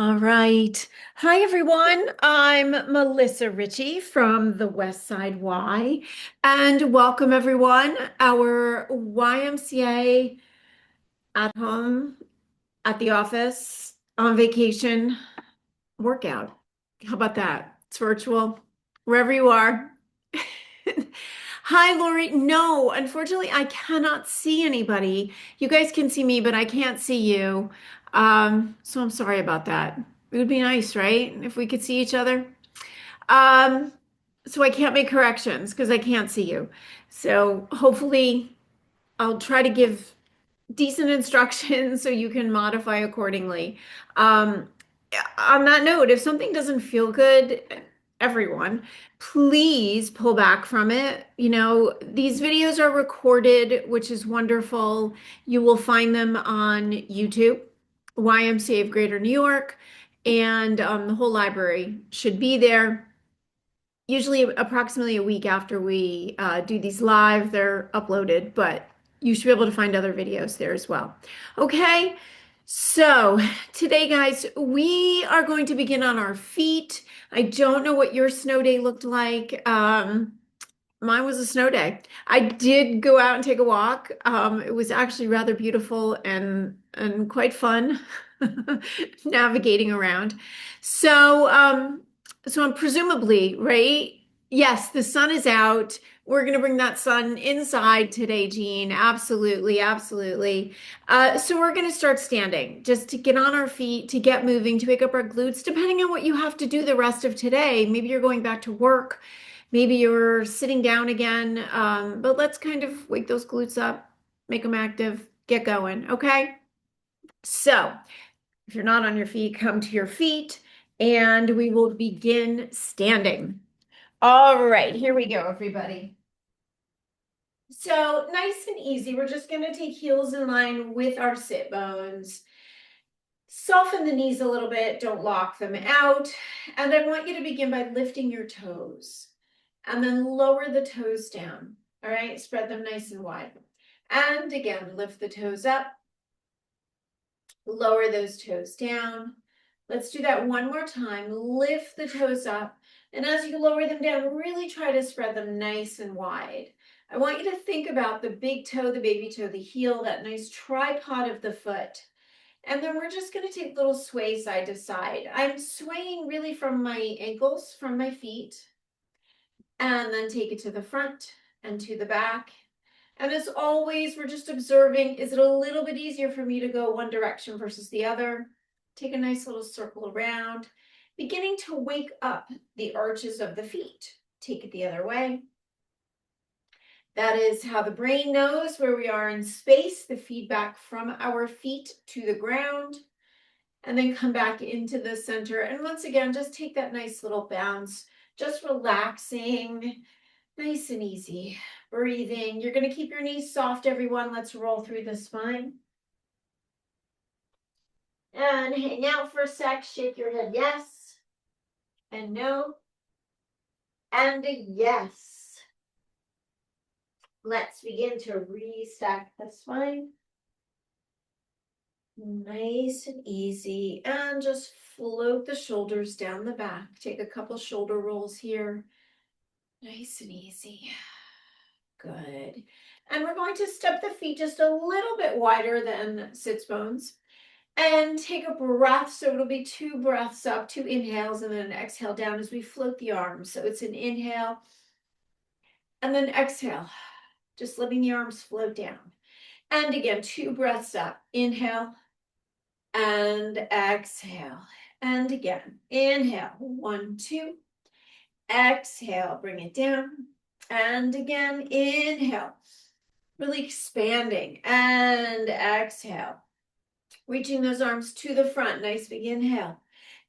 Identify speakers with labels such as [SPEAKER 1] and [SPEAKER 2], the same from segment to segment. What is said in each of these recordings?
[SPEAKER 1] All right. Hi, everyone. I'm Melissa Ritchie from the West Side Y, and welcome everyone. Our YMCA at home, at the office, on vacation workout. How about that? It's virtual, wherever you are. Hi, Lori. No, unfortunately, I cannot see anybody. You guys can see me, but I can't see you. So I'm sorry about that. It would be nice, right? If we could see each other. Um, so I can't make corrections because I can't see you. So hopefully I'll try to give decent instructions so you can modify accordingly. Um, on that note, if something doesn't feel good, everyone, please pull back from it. These videos are recorded, which is wonderful. You will find them on YouTube, YMCA of Greater New York, and the whole library should be there. Usually, approximately a week after we do these live, they're uploaded, but you should be able to find other videos there as well. Okay, so today, guys, we are going to begin on our feet. I don't know what your snow day looked like. Mine was a snow day. I did go out and take a walk. It was actually rather beautiful and quite fun navigating around. So, so I'm presumably, right? Yes, the sun is out. We're going to bring that sun inside today, Jean. Absolutely, absolutely. So we're going to start standing just to get on our feet, to get moving, to wake up our glutes, depending on what you have to do the rest of today. Maybe you're going back to work. Maybe you're sitting down again, but let's kind of wake those glutes up, make them active, get going, okay? So if you're not on your feet, come to your feet and we will begin standing. All right, here we go, everybody. So nice and easy. We're just going to take heels in line with our sit bones. Soften the knees a little bit, don't lock them out. And I want you to begin by lifting your toes and then lower the toes down. All right, spread them nice and wide. And again, lift the toes up, lower those toes down. Let's do that one more time. Lift the toes up. And as you lower them down, really try to spread them nice and wide. I want you to think about the big toe, the baby toe, the heel, that nice tripod of the foot. And then we're just going to take little sway side to side. I'm swaying really from my ankles, from my feet, and then take it to the front and to the back. And as always, we're just observing, is it a little bit easier for me to go one direction versus the other? Take a nice little circle around, beginning to wake up the arches of the feet. Take it the other way. That is how the brain knows where we are in space, the feedback from our feet to the ground, and then come back into the center. And once again, just take that nice little bounce, just relaxing, nice and easy. Breathing. You're going to keep your knees soft, everyone. Let's roll through the spine. And hang out for a sec. Shake your head yes and no and a yes. Let's begin to restack the spine. Nice and easy. And just float the shoulders down the back. Take a couple shoulder rolls here. Nice and easy. Good. And we're going to step the feet just a little bit wider than sits bones. And take a breath. So it'll be 2 breaths up, 2 inhales, and then an exhale down as we float the arms. So it's an inhale and then exhale, just letting the arms float down. And again, 2 breaths up. Inhale and exhale. And again, inhale. 1, 2. Exhale, bring it down. And again, inhale. Really expanding. And exhale. Reaching those arms to the front. Nice big inhale.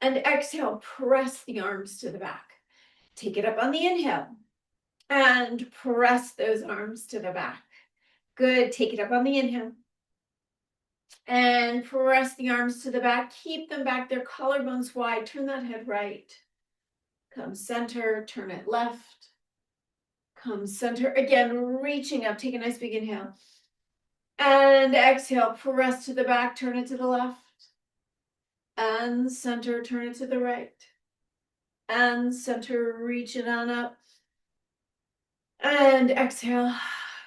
[SPEAKER 1] And exhale, press the arms to the back. Take it up on the inhale. And press those arms to the back. Good. Take it up on the inhale. And press the arms to the back. Keep them back there, collarbones wide. Turn that head right. Come center, turn it left. Come center. Again, reaching up. Take a nice big inhale. And exhale, press to the back, turn it to the left. and center, turn it to the right, and center, reach it on up, and exhale,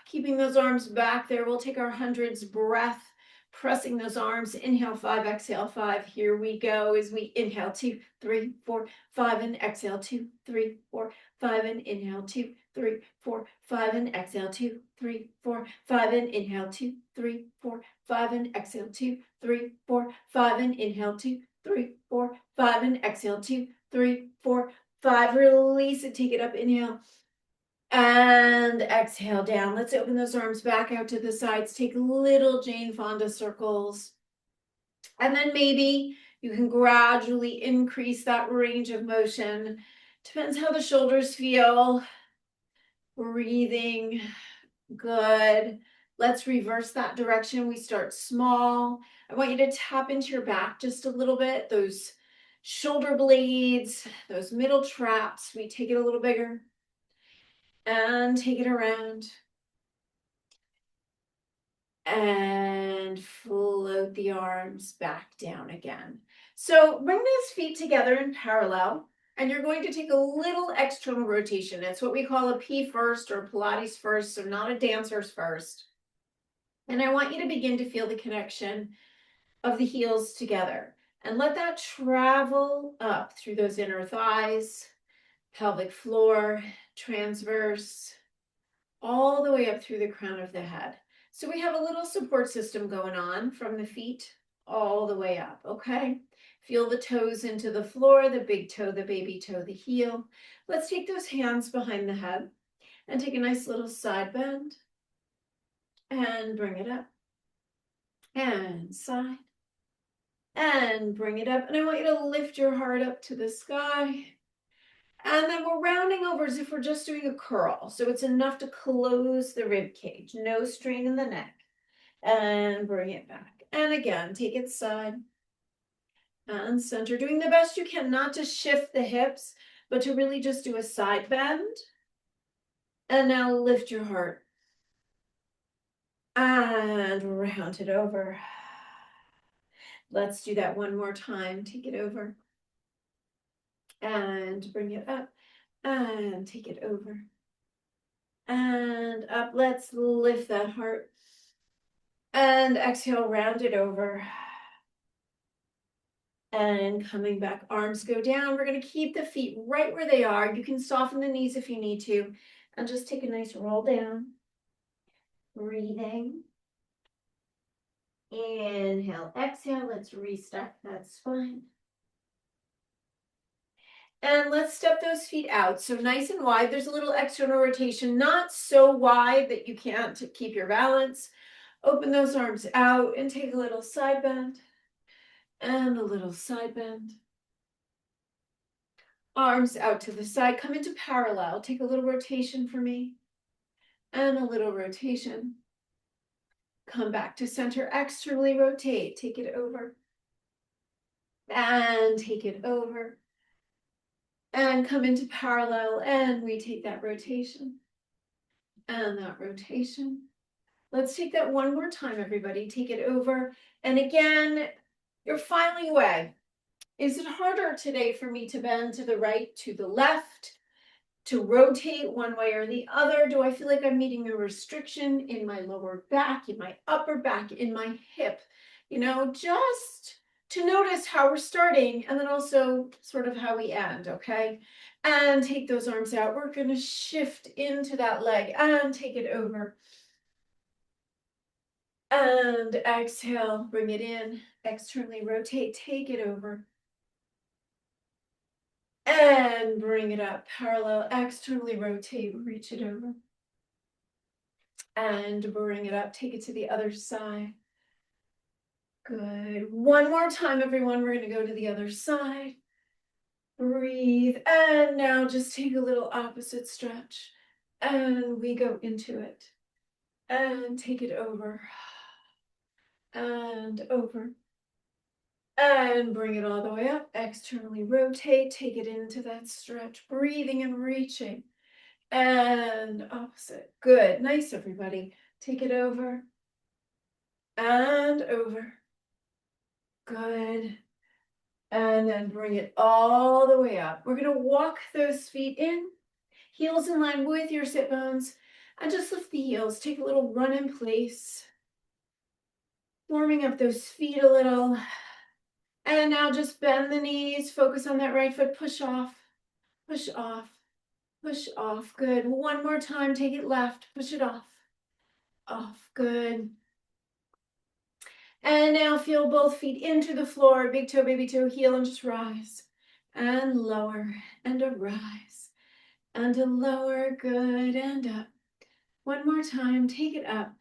[SPEAKER 1] keeping those arms back there. We'll take our hundreds breath, pressing those arms. Inhale 5, exhale 5. Here we go as we inhale 2, 3, 4, 5, and exhale 2, 3, 4, 5, and inhale 2, 3, 4, 5, and exhale 2, 3, 4, 5, and inhale 2, 3, 4, 5, and exhale 2, 3, 4, 5, and inhale 2, 3, 4, 5, and exhale 2, 3, 4, 5. Release it, take it up, inhale. And exhale down. Let's open those arms back out to the sides. Take little Jane Fonda circles. And then maybe you can gradually increase that range of motion. Depends how the shoulders feel. Breathing. Good. Let's reverse that direction. We start small. I want you to tap into your back just a little bit. Those shoulder blades, those middle traps. We take it a little bigger. And take it around. And float the arms back down again. So bring those feet together in parallel, and you're going to take a little external rotation. It's what we call a P first or Pilates first, so not a dancer's first. And I want you to begin to feel the connection of the heels together, and let that travel up through those inner thighs, pelvic floor, transverse, all the way up through the crown of the head. So we have a little support system going on from the feet all the way up, okay? Feel the toes into the floor, the big toe, the baby toe, the heel. Let's take those hands behind the head and take a nice little side bend and bring it up and side and bring it up. And I want you to lift your heart up to the sky. And then we're rounding over as if we're just doing a curl. So it's enough to close the rib cage. No strain in the neck. And bring it back. And again, take it side and center. Doing the best you can not to shift the hips, but to really just do a side bend. And now lift your heart. And round it over. Let's do that one more time. Take it over. And bring it up. And take it over. And up. Let's lift that heart. And exhale, round it over. And coming back, arms go down. We're going to keep the feet right where they are. You can soften the knees if you need to. And just take a nice roll down. Breathing. Inhale, exhale. Let's restack that spine. And let's step those feet out. So nice and wide. There's a little external rotation, not so wide that you can't keep your balance. Open those arms out and take a little side bend. And a little side bend. Arms out to the side, come into parallel. Take a little rotation for me. And a little rotation. Come back to center, externally rotate. Take it over. And take it over. And come into parallel, and we take that rotation. And that rotation. Let's take that one more time, everybody. Take it over. And again, you're filing away. Is it harder today for me to bend to the right, to the left, to rotate one way or the other? Do I feel like I'm meeting a restriction in my lower back, in my upper back, in my hip? You know, just to notice how we're starting and then also sort of how we end, okay? And take those arms out. We're going to shift into that leg and take it over. And exhale, bring it in, externally rotate, take it over. And bring it up, parallel, externally rotate, reach it over. And bring it up, take it to the other side. Good. One more time, everyone. We're going to go to the other side. Breathe. And now just take a little opposite stretch. And we go into it. And take it over. And over. And bring it all the way up. Externally rotate. Take it into that stretch. Breathing and reaching. And opposite. Good. Nice, everybody. Take it over. And over. Good. And then bring it all the way up. We're going to walk those feet in, heels in line with your sit bones, and just lift the heels. Take a little run in place, warming up those feet a little. And now just bend the knees, focus on that right foot, push off, push off, push off. Good. One more time, take it left, push it off, off. Good. And now feel both feet into the floor, big toe, baby toe, heel, and just rise. And lower, and a rise. And a lower, good, and up. One more time, take it up.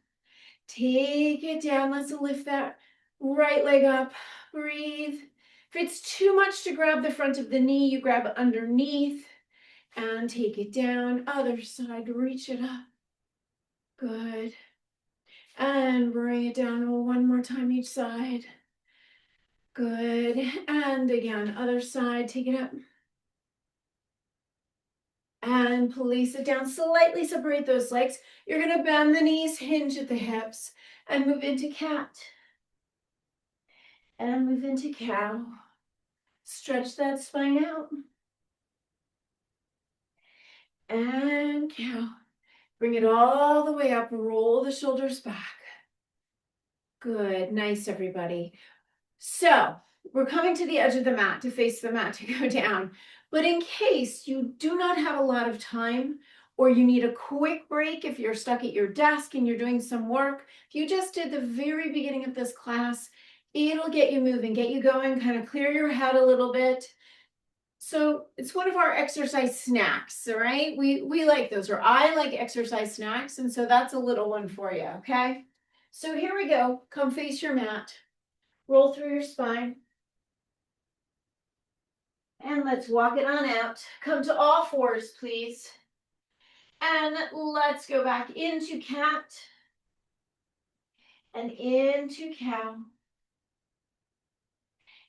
[SPEAKER 1] Take it down, let's lift that right leg up. Breathe. If it's too much to grab the front of the knee, you grab underneath and take it down. Other side, reach it up. Good. And bring it down one more time each side. Good. And again, other side, take it up. And place it down. Slightly separate those legs. You're going to bend the knees, hinge at the hips, and move into cat. And move into cow. Stretch that spine out. And cow. Bring it all the way up. Roll the shoulders back. Good. Nice, everybody. So we're coming to the edge of the mat, to face the mat, to go down. But in case you do not have a lot of time, or you need a quick break if you're stuck at your desk and you're doing some work, if you just did the very beginning of this class, it'll get you moving, get you going, kind of clear your head a little bit. So it's one of our exercise snacks, all right? We like those, or I like exercise snacks, and so that's a little one for you, okay? So here we go. Come face your mat. Roll through your spine. And let's walk it on out. Come to all fours, please. And let's go back into cat. And into cow.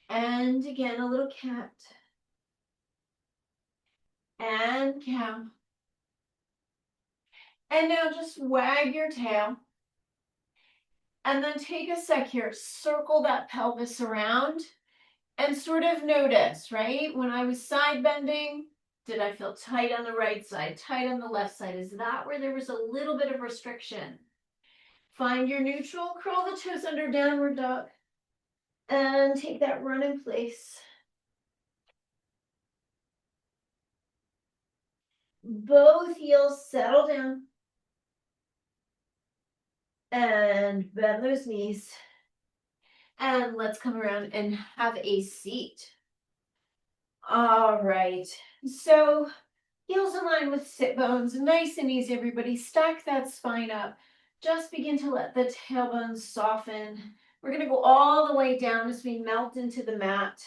[SPEAKER 1] And again, a little cat. And cow. And now just wag your tail. And then take a sec here. Circle that pelvis around. And sort of notice, right? When I was side bending, did I feel tight on the right side, tight on the left side? Is that where there was a little bit of restriction? Find your neutral, curl the toes under downward dog, and take that run in place. Both heels settle down. And bend those knees. And let's come around and have a seat. All right. So heels in line with sit bones, nice and easy, everybody. Stack that spine up. Just begin to let the tailbone soften. We're going to go all the way down as we melt into the mat.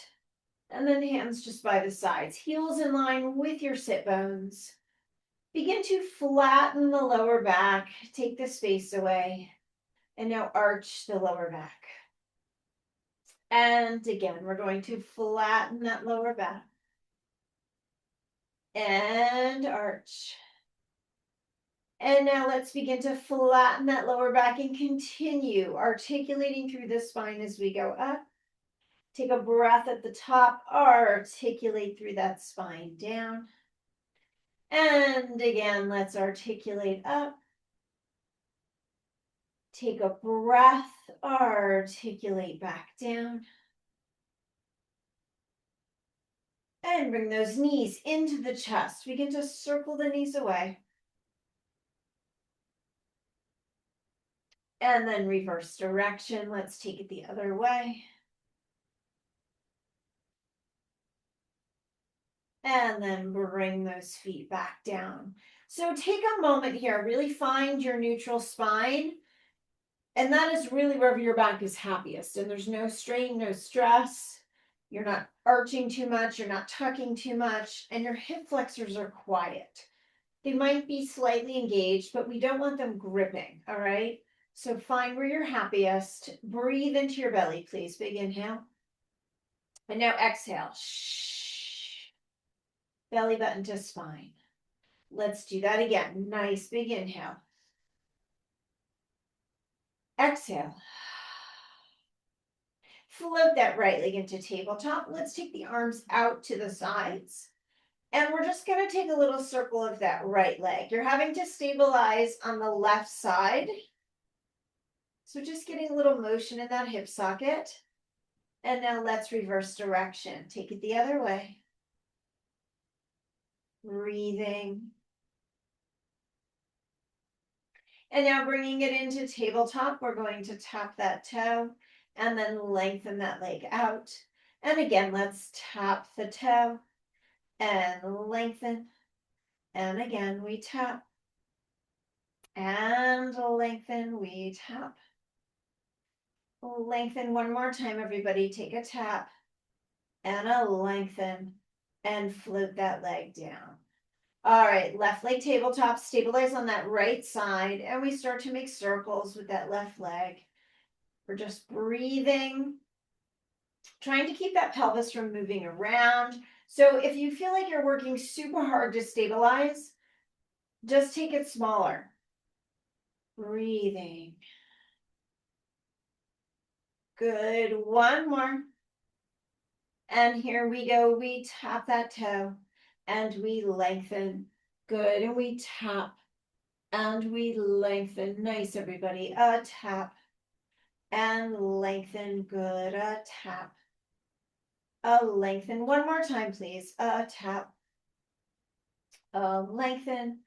[SPEAKER 1] And then hands just by the sides. Heels in line with your sit bones. Begin to flatten the lower back. Take the space away. And now arch the lower back. And again, we're going to flatten that lower back. And arch. And now let's begin to flatten that lower back and continue articulating through the spine as we go up. Take a breath at the top, articulate through that spine down. And again, let's articulate up. Take a breath, articulate back down. And bring those knees into the chest. Begin to circle the knees away. And then reverse direction. Let's take it the other way. And then bring those feet back down. So take a moment here, really find your neutral spine. And that is really wherever your back is happiest. And there's no strain, no stress. You're not arching too much. You're not tucking too much. And your hip flexors are quiet. They might be slightly engaged, but we don't want them gripping, all right? So find where you're happiest. Breathe into your belly, please. Big inhale. And now exhale. Shh. Belly button to spine. Let's do that again. Nice big inhale. Exhale. Float that right leg into tabletop. Let's take the arms out to the sides. And we're just going to take a little circle of that right leg. You're having to stabilize on the left side. So just getting a little motion in that hip socket. And now let's reverse direction. Take it the other way. Breathing. And now bringing it into tabletop, we're going to tap that toe and then lengthen that leg out. And again, let's tap the toe and lengthen. And again, we tap and lengthen, we tap. Lengthen one more time, everybody. Take a tap and a lengthen and float that leg down. All right, left leg tabletop, stabilize on that right side, and we start to make circles with that left leg. We're just breathing, trying to keep that pelvis from moving around. So if you feel like you're working super hard to stabilize, just take it smaller. Breathing. Good, one more. And here we go, we tap that toe and we lengthen. Good, and we tap and we lengthen. Nice, everybody. A tap and lengthen. Good, a tap. A lengthen. One more time, please. A tap. A lengthen.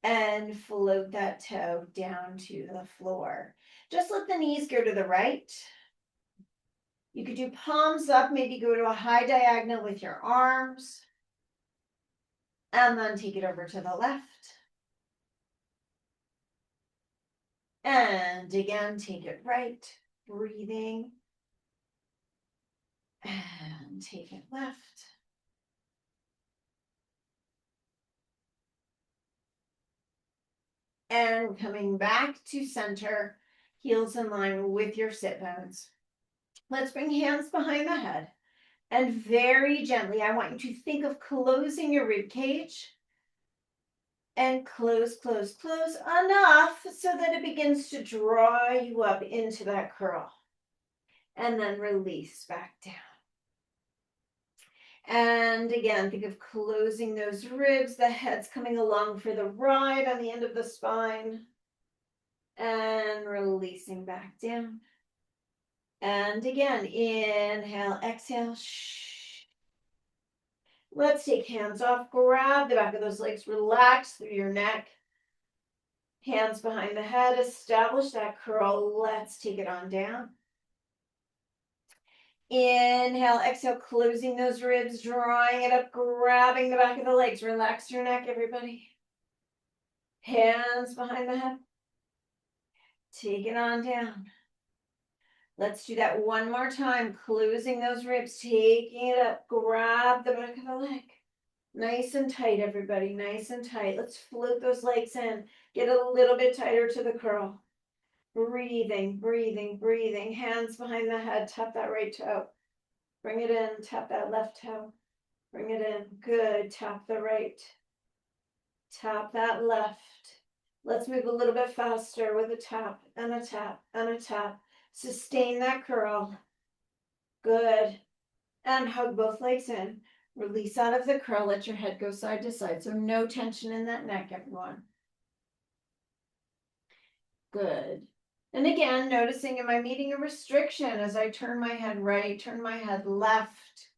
[SPEAKER 1] And float that toe down to the floor. Just let the knees go to the right. You could do palms up, maybe go to a high diagonal with your arms. And then take it over to the left. And again, take it right. Breathing. And take it left. And coming back to center, heels in line with your sit bones. Let's bring hands behind the head. And very gently, I want you to think of closing your rib cage. And close, close, close enough so that it begins to draw you up into that curl. And then release back down. And again, think of closing those ribs, the head's coming along for the ride on the end of the spine. And releasing back down. And again, inhale, exhale. Shh. Let's take hands off, grab the back of those legs, relax through your neck. Hands behind the head, establish that curl. Let's take it on down. Inhale, exhale, closing those ribs, drawing it up, grabbing the back of the legs. Relax your neck, everybody. Hands behind the head. Take it on down. Let's do that one more time. Closing those ribs, taking it up, grab the back of the leg. Nice and tight, everybody, nice and tight. Let's float those legs in. Get a little bit tighter to the curl. Breathing, breathing, breathing. Hands behind the head. Tap that right toe. Bring it in. Tap that left toe. Bring it in. Good. Tap the right. Tap that left. Let's move a little bit faster with a tap and a tap and a tap. Sustain that curl. Good. And hug both legs in. Release out of the curl. Let your head go side to side. So no tension in that neck, everyone. Good. And again, noticing, am I meeting a restriction as I turn my head right, turn my head left?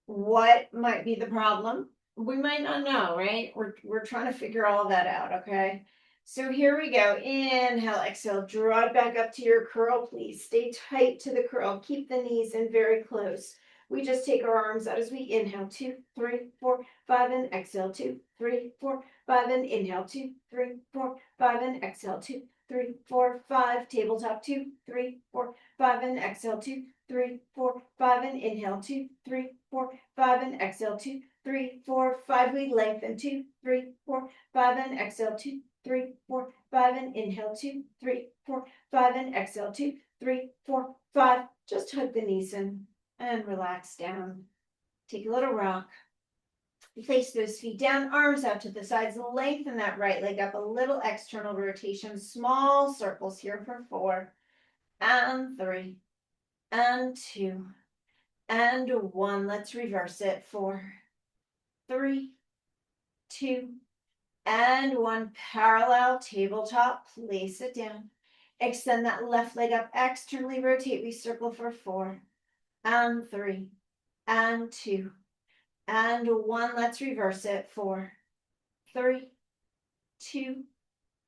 [SPEAKER 1] What might be the problem? We might not know, right? We're trying to figure all of that out, okay? So here we go. Inhale, exhale, draw it back up to your curl, please. Stay tight to the curl. Keep the knees in very close. We just take our arms out as we inhale, 2, 3, 4, 5, and exhale, 2, 3, 4, 5, and inhale, 2, 3, 4, 5, and exhale, 2, 3, 4, 5, tabletop, 2, 3, 4, 5, and exhale, 2, 3, 4, 5, and inhale, 2, 3, 4, 5, and exhale, 2, 3, 4, 5, we lengthen, 2, 3, 4, 5, and exhale, 2, 3, 4, 5, and inhale, 2, 3, 4, 5, and exhale, 2, 3, 4, 5. Just hug the knees in and relax down. Take a little rock. Place those feet down, arms out to the sides, lengthen that right leg up, a little external rotation, small circles here for 4, and 3, and 2, and 1. Let's reverse it. 4, 3, 2, and 1. Parallel tabletop. Place it down. Extend that left leg up. Externally rotate. We circle for 4, and 3, and 2, and 1. Let's reverse it. 4, 3, 2,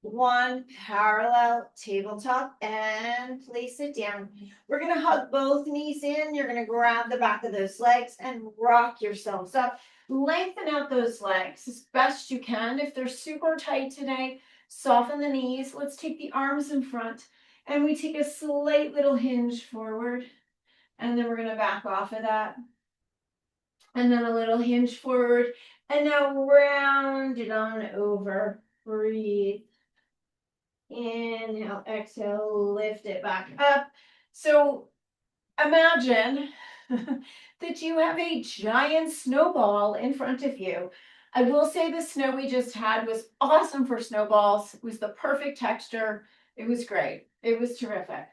[SPEAKER 1] 1. Parallel tabletop, and place it down. We're going to hug both knees in. You're going to grab the back of those legs and rock yourselves up. Lengthen out those legs as best you can. If they're super tight today, soften the knees. Let's take the arms in front, and we take a slight little hinge forward, and then we're going to back off of that. And then a little hinge forward, and now round it on over. Breathe. Inhale, exhale, lift it back up. So imagine that you have a giant snowball in front of you. I will say the snow we just had was awesome for snowballs. It was the perfect texture. It was great. It was terrific.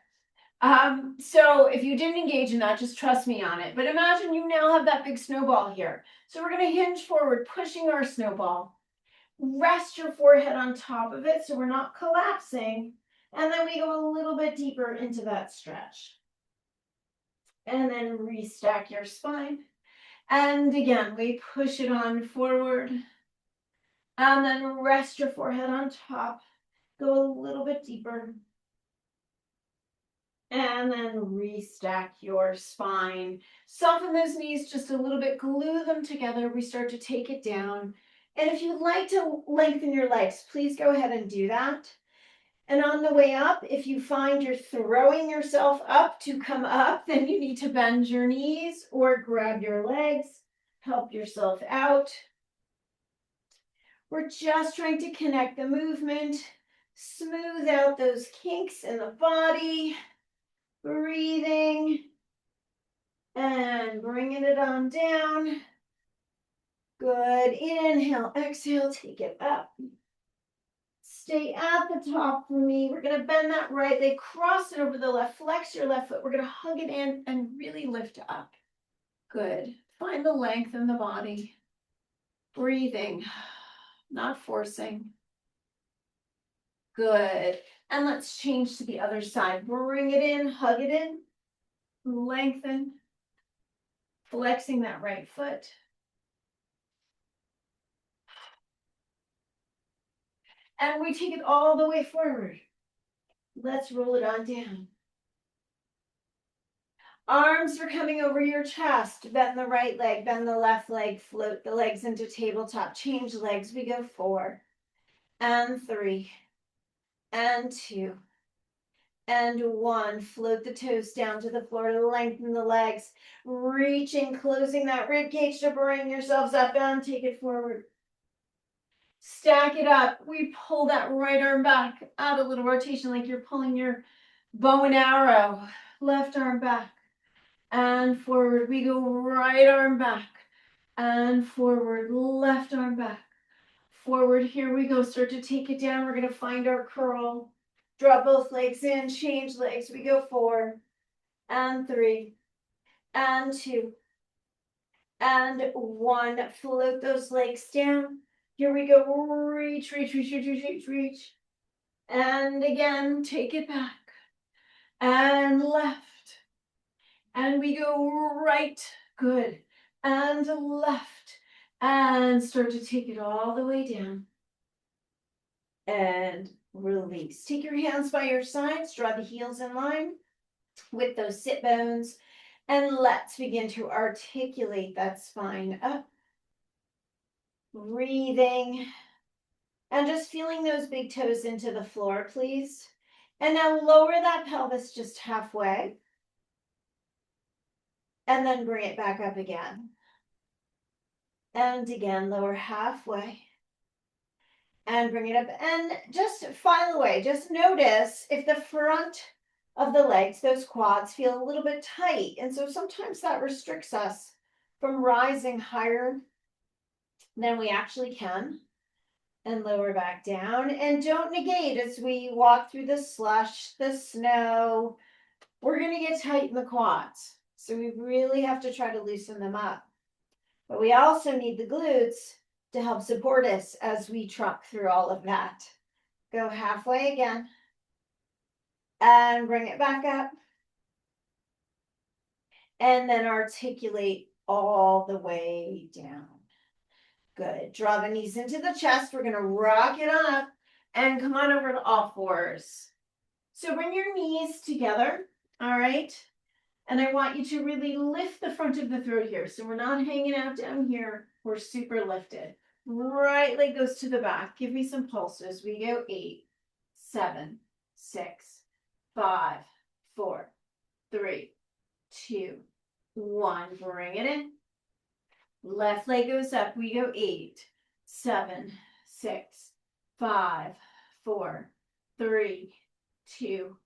[SPEAKER 1] So if you didn't engage in that, just trust me on it. But imagine you now have that big snowball here. So we're going to hinge forward, pushing our snowball. Rest your forehead on top of it so we're not collapsing. And then we go a little bit deeper into that stretch. And then restack your spine. And again, we push it on forward. And then rest your forehead on top. Go a little bit deeper. And then restack your spine. Soften those knees just a little bit. Glue them together. We start to take it down. And if you'd like to lengthen your legs, please go ahead and do that. And on the way up, if you find you're throwing yourself up to come up, then you need to bend your knees or grab your legs. Help yourself out. We're just trying to connect the movement. Smooth out those kinks in the body. Breathing. And bringing it on down. Good. Inhale, exhale, take it up. Stay at the top for me. We're going to bend that right leg, cross it over the left, flex your left foot. We're going to hug it in and really lift up. Good. Find the length in the body. Breathing, not forcing. Good. And let's change to the other side. Bring it in, hug it in, lengthen, flexing that right foot. And we take it all the way forward. Let's roll it on down. Arms are coming over your chest. Bend the right leg, bend the left leg, float the legs into tabletop. Change legs. We go 4, and 3, and 2, and 1. Float the toes down to the floor to lengthen the legs. Reaching, closing that rib cage to bring yourselves up and take it forward. Stack it up. We pull that right arm back. Add a little rotation like you're pulling your bow and arrow. Left arm back and forward. We go right arm back and forward. Left arm back. Forward. Here we go. Start to take it down. We're going to find our curl. Drop both legs in. Change legs. We go 4 and 3 and 2 and 1. Float those legs down. Here we go. Reach, reach, reach, reach, reach, reach, reach. And again, take it back. And left. And we go right. Good. And left. And start to take it all the way down. And release. Take your hands by your sides. Draw the heels in line with those sit bones. And let's begin to articulate that spine up. Breathing. And just feeling those big toes into the floor, please. And now lower that pelvis just halfway. And then bring it back up again. And again, lower halfway. And bring it up. And just file away. Just notice if the front of the legs, those quads, feel a little bit tight. And so sometimes that restricts us from rising higher than we actually can. And lower back down. And don't negate as we walk through the slush, the snow, we're going to get tight in the quads. So we really have to try to loosen them up. But we also need the glutes to help support us as we truck through all of that. Go halfway again. And bring it back up. And then articulate all the way down. Good. Draw the knees into the chest. We're going to rock it up and come on over to all fours. So bring your knees together, all right? And I want you to really lift the front of the throat here. So we're not hanging out down here. We're super lifted. Right leg goes to the back. Give me some pulses. We go 8, 7, 6, 5, 4, 3, 2, 1. Bring it in. Left leg goes up. We go 8, 7, 6, 5, 4, 3, 2,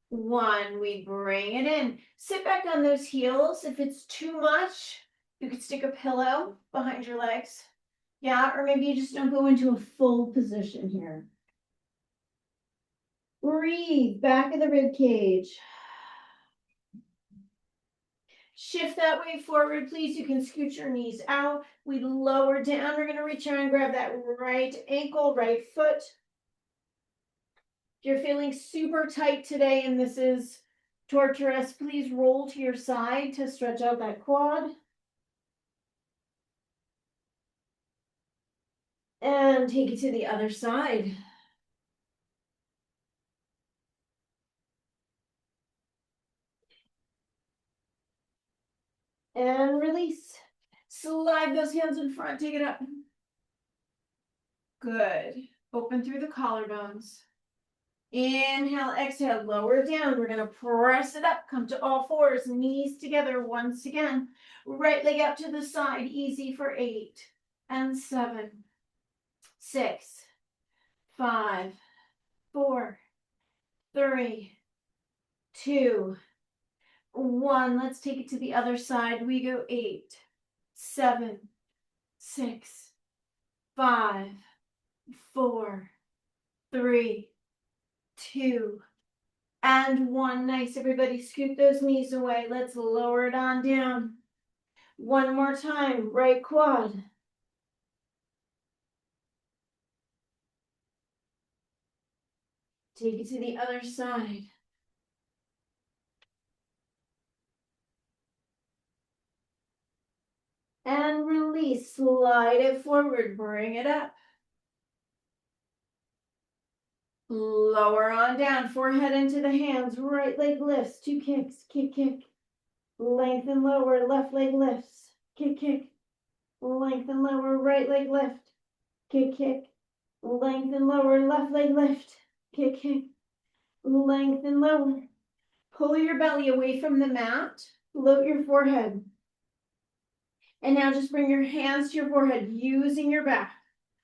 [SPEAKER 1] 1. We bring it in. Sit back on those heels. If it's too much, you could stick a pillow behind your legs. Yeah, or maybe you just don't go into a full position here. Breathe, back of the rib cage. Shift that way forward, please. You can scoot your knees out. We lower down. We're going to reach around and grab that right ankle, right foot. If you're feeling super tight today and this is torturous, please roll to your side to stretch out that quad. And take it to the other side. And release. Slide those hands in front, take it up. Good. Open through the collarbones. Inhale, exhale, lower down. We're going to press it up. Come to all fours, knees together once again. Right leg out to the side, easy for 8 and 7, 6, 5, 4, 3, 2, 1. Let's take it to the other side. We go 8, 7, 6, 5, 4, 3, 2, and 1. Nice, everybody. Scoot those knees away. Let's lower it on down. One more time. Right quad. Take it to the other side. And release. Slide it forward. Bring it up. Lower on down. Forehead into the hands. Right leg lifts. 2 kicks. Kick, kick. Lengthen lower. Left leg lifts. Kick, kick. Lengthen lower. Right leg lift. Kick, kick. Lengthen lower. Left leg lift. Kick, kick. Lengthen lower. Pull your belly away from the mat. Float your forehead. And now just bring your hands to your forehead using your back.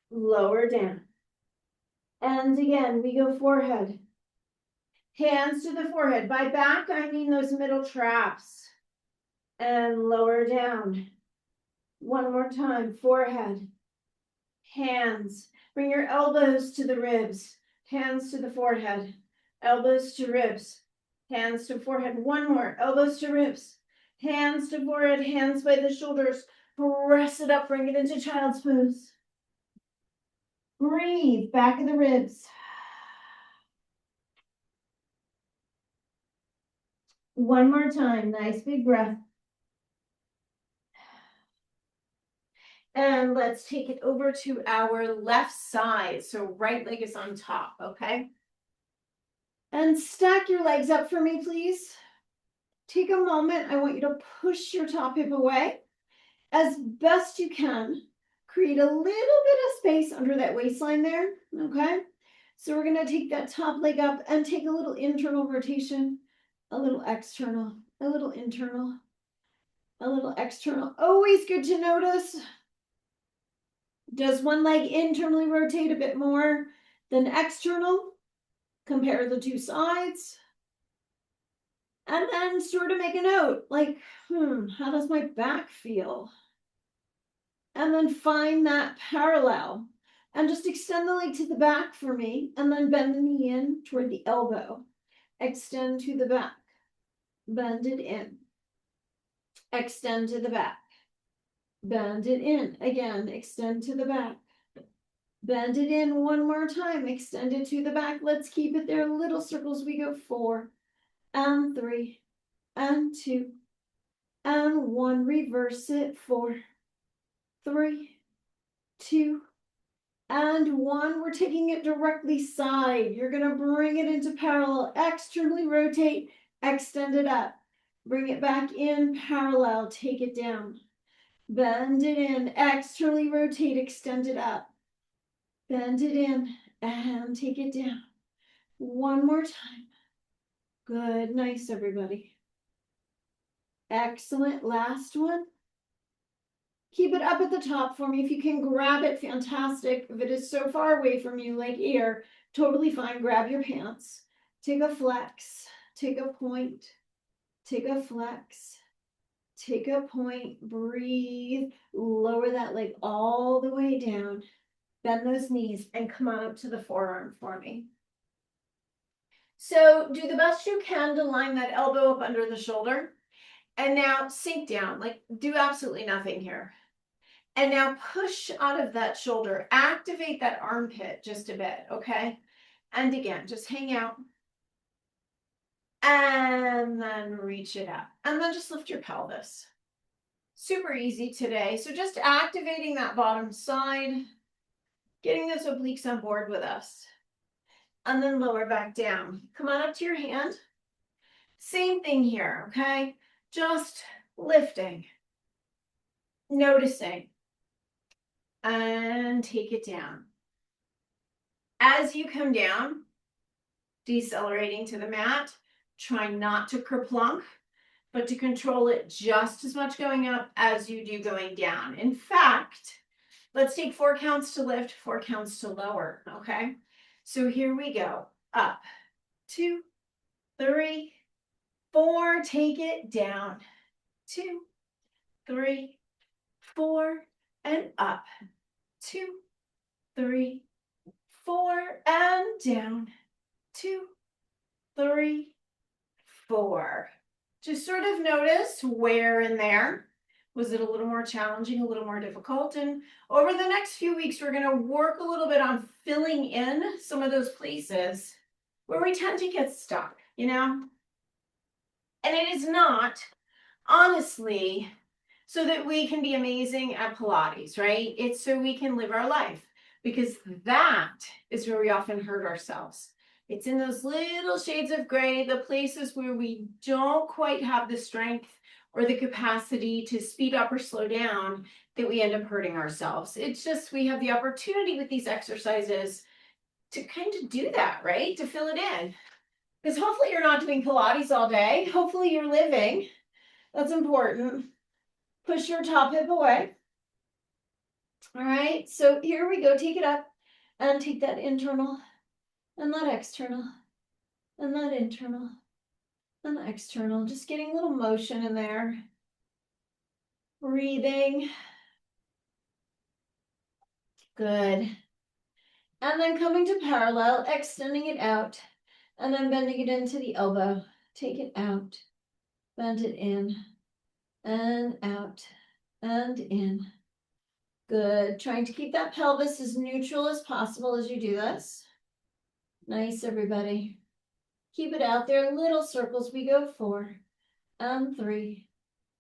[SPEAKER 1] Lower down. And again, we go forehead. Hands to the forehead. By back, I mean those middle traps. And lower down. One more time. Forehead. Hands. Bring your elbows to the ribs. Hands to the forehead. Elbows to ribs. Hands to forehead. One more. Elbows to ribs. Hands to forehead. Hands by the shoulders. Press it up. Bring it into child's pose. Breathe. Back of the ribs. One more time. Nice big breath. And let's take it over to our left side. So right leg is on top, okay? And stack your legs up for me, please. Take a moment. I want you to push your top hip away as best you can. Create a little bit of space under that waistline there, okay? So we're going to take that top leg up and take a little internal rotation, a little external, a little internal, a little external. Always good to notice. Does one leg internally rotate a bit more than external? Compare the two sides. And then sort of make a note, like, how does my back feel? And then find that parallel. And just extend the leg to the back for me. And then bend the knee in toward the elbow. Extend to the back. bend it in, extend to the back, bend it in, again, extend to the back, bend it in one more time, extend it to the back. Let's keep it there, little circles. We go 4 and 3 and 2 and 1, reverse it, 4, 3, 2, and 1. We're taking it directly side. You're going to bring it into parallel, externally rotate, extend it up, bring it back in parallel, take it down, bend it in, externally rotate, extend it up, bend it in, and take it down. One more time. Good, nice, everybody. Excellent, last one. Keep it up at the top for me. If you can grab it, fantastic. If it is so far away from you, like air, totally fine. Grab your pants. Take a flex. Take a point. Take a flex. Take a point. Breathe. Lower that leg all the way down. Bend those knees and come on up to the forearm for me. So do the best you can to line that elbow up under the shoulder. And now sink down. Like, do absolutely nothing here. And now push out of that shoulder, activate that armpit just a bit, okay? And again, just hang out. And then reach it up. And then just lift your pelvis. Super easy today. So just activating that bottom side, getting those obliques on board with us. And then lower back down. Come on up to your hand. Same thing here, okay? Just lifting, noticing, and take it down. As you come down, decelerating to the mat, try not to kerplunk, but to control it just as much going up as you do going down. In fact, let's take 4 counts to lift, 4 counts to lower, okay? So here we go. Up, 2, 3, 4, take it down. 2, 3, 4, and up. 2, 3, 4, and down. 2, 3, 4. Just sort of notice where in there. Was it a little more challenging, a little more difficult? And over the next few weeks, we're going to work a little bit on filling in some of those places where we tend to get stuck, you know? And it is not, honestly, so that we can be amazing at Pilates, right? It's so we can live our life, because that is where we often hurt ourselves. It's in those little shades of gray, the places where we don't quite have the strength or the capacity to speed up or slow down, that we end up hurting ourselves. It's just, we have the opportunity with these exercises to kind of do that, right? To fill it in. Because hopefully you're not doing Pilates all day. Hopefully you're living. That's important. Push your top hip away. All right, so here we go. Take it up and take that internal and that external and that internal and external. Just getting a little motion in there. Breathing. Good. And then coming to parallel, extending it out, and then bending it into the elbow. Take it out, bend it in, and out, and in. Good. Trying to keep that pelvis as neutral as possible as you do this. Nice, everybody. Keep it out there. Little circles. We go 4, and 3,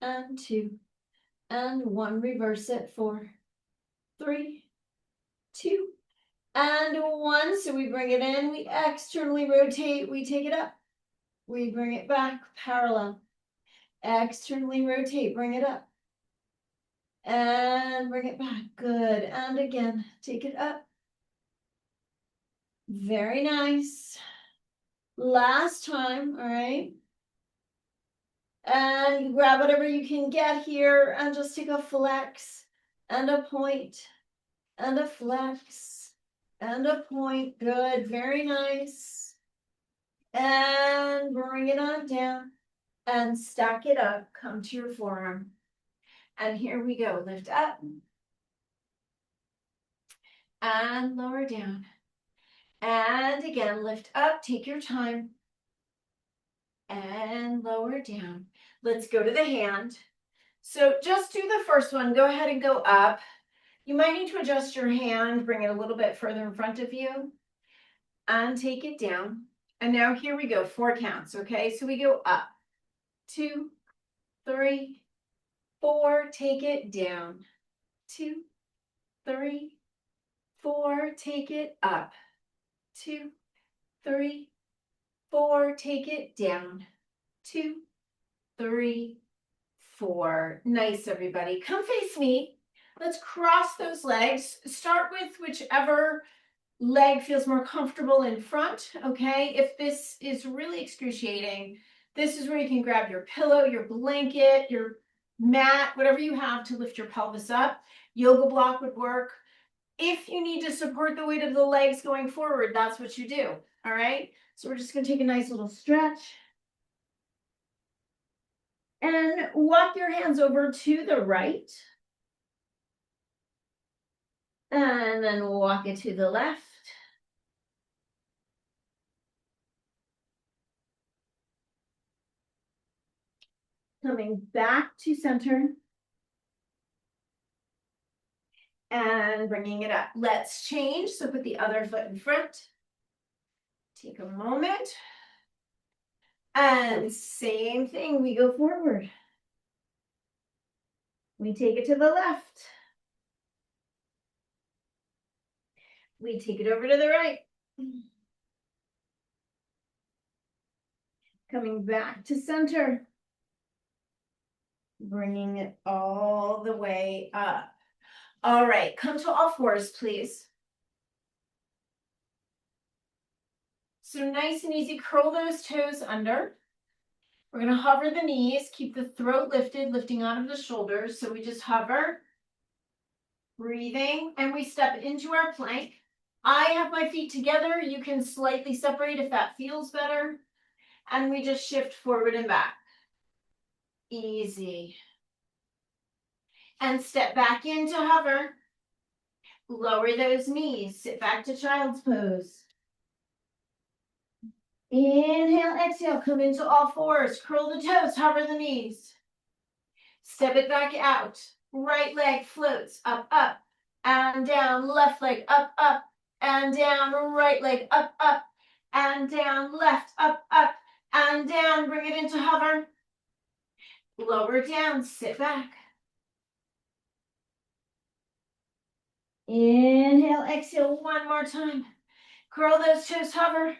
[SPEAKER 1] and 2, and 1. Reverse it. 4, 3, 2, and 1. So we bring it in. We externally rotate. We take it up. We bring it back parallel. Externally rotate. Bring it up. And bring it back. Good. And again, take it up. Very nice. Last time, all right? And you grab whatever you can get here and just take a flex and a point and a flex and a point. Good, very nice. And bring it on down and stack it up. Come to your forearm. And here we go. Lift up and lower down. And again, lift up. Take your time. and lower down. Let's go to the hand. So just do the first one. Go ahead and go up. You might need to adjust your hand, bring it a little bit further in front of you, and take it down. And now here we go, 4 counts, okay? So we go up, 2, 3, 4, take it down, 2, 3, 4, take it up, 2, 3, 4, take it down, 2, 3, 4. Nice, everybody. Come face me. Let's cross those legs. Start with whichever leg feels more comfortable in front, okay? If this is really excruciating, this is where you can grab your pillow, your blanket, your mat, whatever you have to lift your pelvis up. Yoga block would work. If you need to support the weight of the legs going forward, that's what you do, all right? So we're just gonna take a nice little stretch. And walk your hands over to the right. And then walk it to the left. Coming back to center. And bringing it up. Let's change. So put the other foot in front. Take a moment. And same thing, we go forward. We take it to the left. We take it over to the right. Coming back to center. Bringing it all the way up. All right, come to all fours, please. So nice and easy, curl those toes under. We're gonna hover the knees, keep the throat lifted, lifting out of the shoulders. So we just hover, breathing, and we step into our plank. I have my feet together. You can slightly separate if that feels better. And we just shift forward and back. Easy. And step back into hover. Lower those knees, sit back to child's pose. Inhale, exhale, come into all fours, curl the toes, hover the knees. Step it back out. Right leg floats up, up, and down. Left leg up, up, and down. Right leg up, up, and down. Left, up, up, and down. Bring it into hover. Lower down, sit back. Inhale, exhale, one more time. Curl those toes, hover.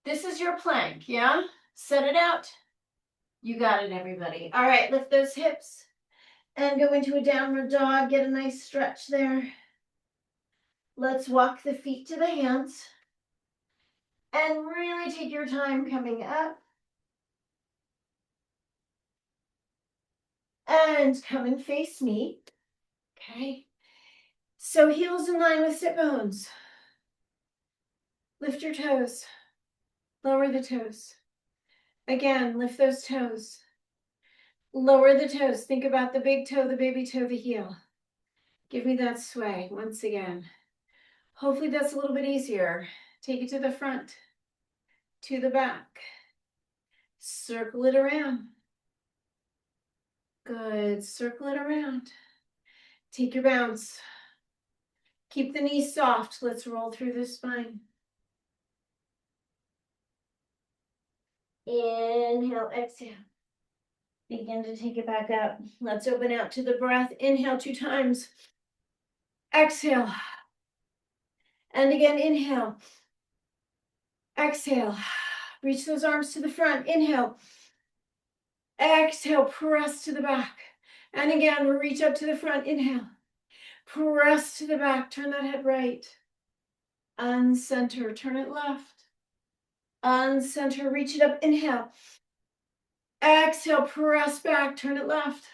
[SPEAKER 1] This is your plank, yeah? Set it out. You got it, everybody. All right, lift those hips and go into a downward dog. Get a nice stretch there. Let's walk the feet to the hands. And really take your time coming up. And come and face me. Okay. So heels in line with sit bones. Lift your toes. Lower the toes. Again, lift those toes. Lower the toes. Think about the big toe, the baby toe, the heel. Give me that sway once again. Hopefully that's a little bit easier. Take it to the front, to the back. Circle it around. Good. Circle it around. Take your bounce. Keep the knees soft. Let's roll through the spine. Inhale, exhale. Begin to take it back up. Let's open out to the breath. Inhale 2 times. Exhale. And again, inhale. Exhale. Reach those arms to the front. Inhale. Exhale, press to the back. And again, we'll reach up to the front. Inhale. Press to the back. Turn that head right. Uncenter. Turn it left. Uncenter. Reach it up. Inhale. Exhale. Press back. Turn it left.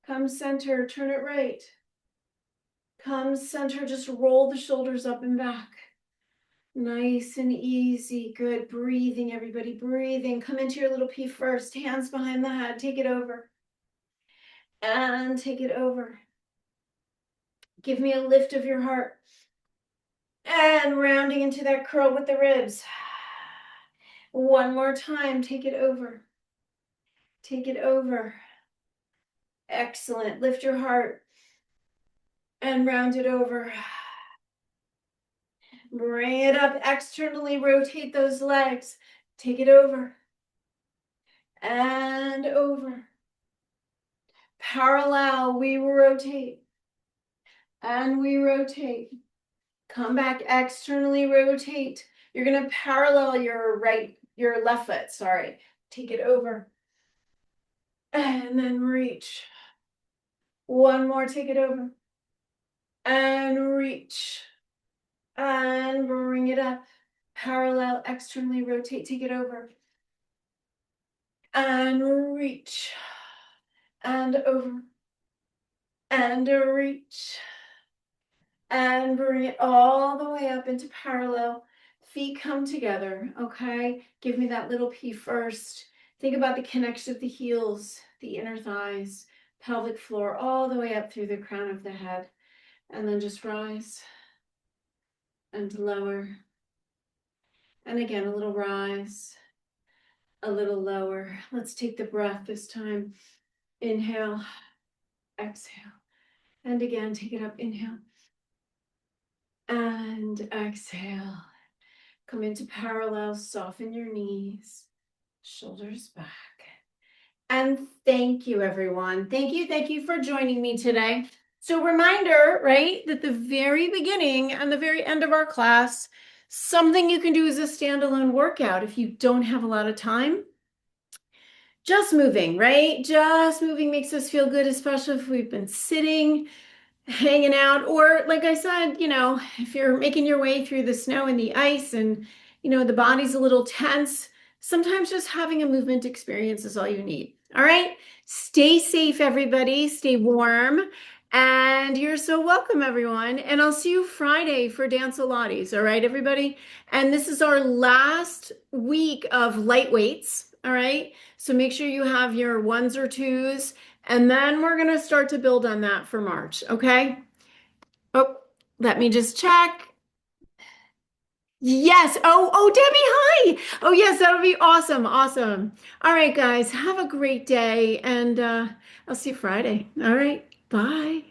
[SPEAKER 1] Come center. Turn it right. Come center. Just roll the shoulders up and back. Nice and easy. Good. Breathing, everybody. Breathing. Come into your little P first. Hands behind the head. Take it over. And take it over. Give me a lift of your heart. And rounding into that curl with the ribs. One more time. Take it over. Take it over. Excellent. Lift your heart and round it over. Bring it up. Externally rotate those legs. Take it over and over. Parallel. We rotate and we rotate. Come back. Externally rotate. You're going to parallel your left foot. Sorry. Take it over and then reach. One more. Take it over and reach and bring it up. Parallel, externally rotate, take it over and reach and over and reach and bring it all the way up into parallel. Feet come together, okay? Give me that little P first. Think about the connection of the heels, the inner thighs, pelvic floor, all the way up through the crown of the head. And then just rise and lower. And again, a little rise, a little lower. Let's take the breath this time. Inhale, exhale. And again, take it up. Inhale and exhale. Come into parallel, soften your knees, shoulders back. And thank you, everyone. Thank you for joining me today. So reminder, right, that the very beginning and the very end of our class, something you can do as a standalone workout if you don't have a lot of time. Just moving, right? Just moving makes us feel good, especially if we've been sitting, hanging out, or like I said, if you're making your way through the snow and the ice and, the body's a little tense, sometimes just having a movement experience is all you need. All right. Stay safe, everybody. Stay warm. And you're so welcome, everyone. And I'll see you Friday for Dance Pilates. All right, everybody. And this is our last week of light weights. All right. So make sure you have your ones or twos. And then we're going to start to build on that for March. Okay. Oh, let me just check. Yes. Oh, Debbie, hi. Oh, yes, that'll be awesome. Awesome. All right, guys, have a great day. And I'll see you Friday. All right. Bye.